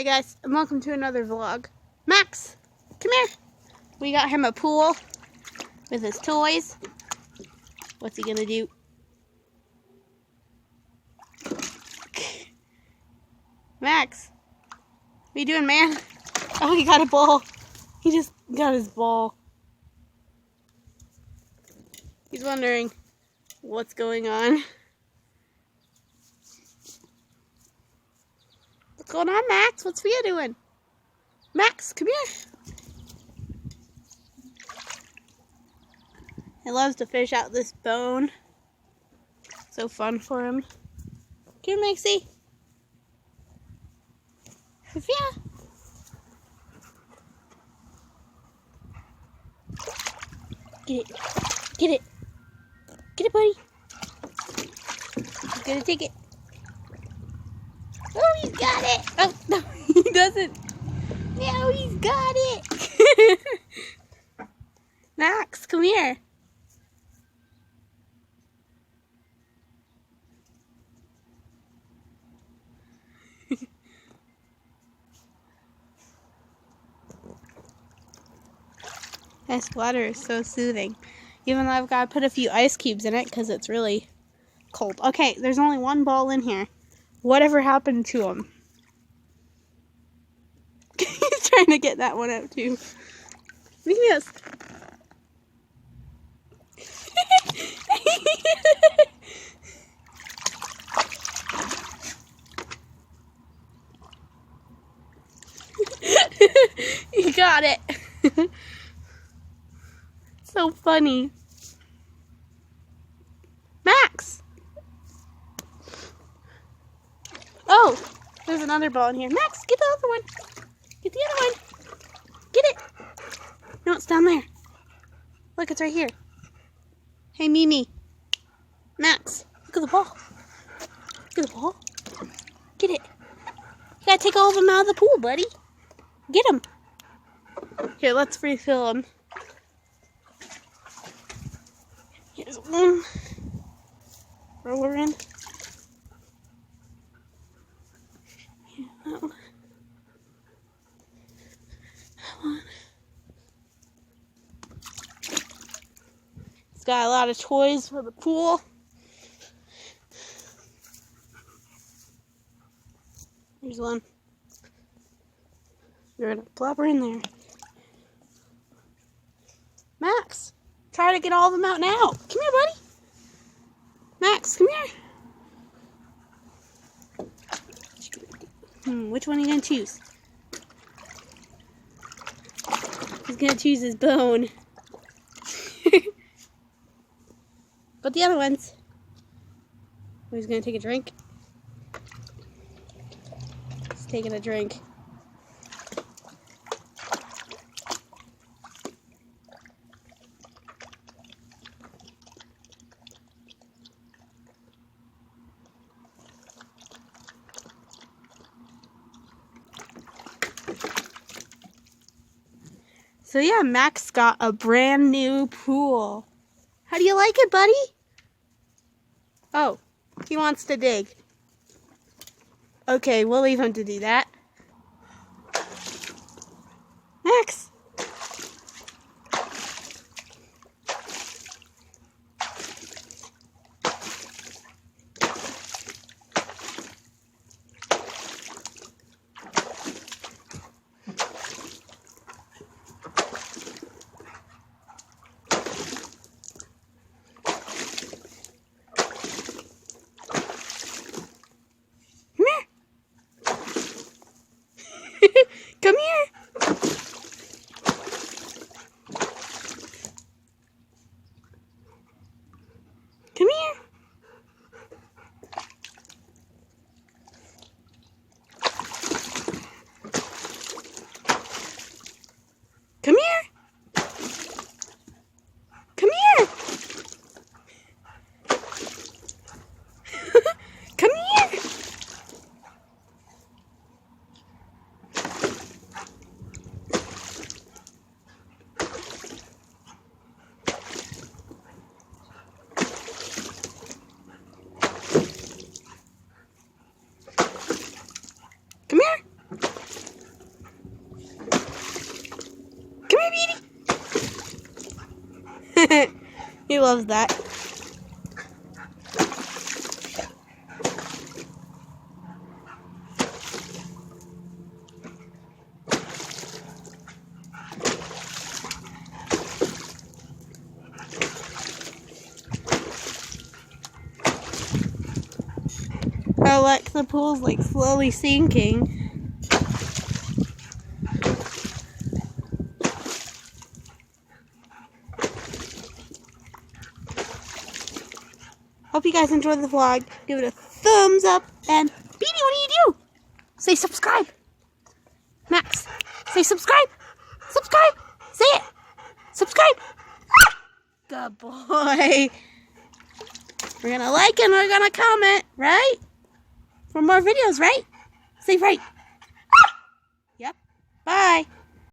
guys, and welcome to another vlog. Max, come here. We got him a pool with his toys. What's he gonna do? Max, what are you doing, man? Oh, he got a ball. He just got his ball. He's wondering what's going on. What's going on, Max? What's Fia doing? Max, come here. He loves to fish out this bone. So fun for him. Come here, Maxie. Fia. Get it. Get it. Get it, buddy. He's gonna take it. Oh, he's got it. Oh, no, he doesn't. No, he's got it. Max, come here. This water is so soothing. Even though I've got to put a few ice cubes in it because it's really cold. Okay, there's only one ball in here. Whatever happened to him? He's trying to get that one out too. Look at this. He got it. So funny. Max! Oh, there's another ball in here. Max, get the other one. Get the other one. Get it. No, it's down there. Look, it's right here. Hey, Mimi. Max, look at the ball. Look at the ball. Get it. You gotta take all of them out of the pool, buddy. Get them. Here, let's refill them. Here's one. Roll her in. Here, that one. That one. It's got a lot of toys for the pool. Here's one. You're gonna plop her in there. Max, try to get all of them out now. Come here, buddy. Max, come here. Which one are you gonna choose? He's gonna choose his bone. But the other ones. Oh, he's gonna take a drink. He's taking a drink. So yeah, Max got a brand new pool. How do you like it, buddy? Oh, he wants to dig. Okay, we'll leave him to do that. Max! Come here. He loves that. Oh, look, the pool's like slowly sinking. Hope you guys enjoyed the vlog. Give it a thumbs up. And Beanie, what do you do? Say subscribe. Max, say subscribe. Subscribe. Say it. Subscribe. Good boy. We're gonna like and we're gonna comment, right? For more videos, right? Say right. Yep. Bye.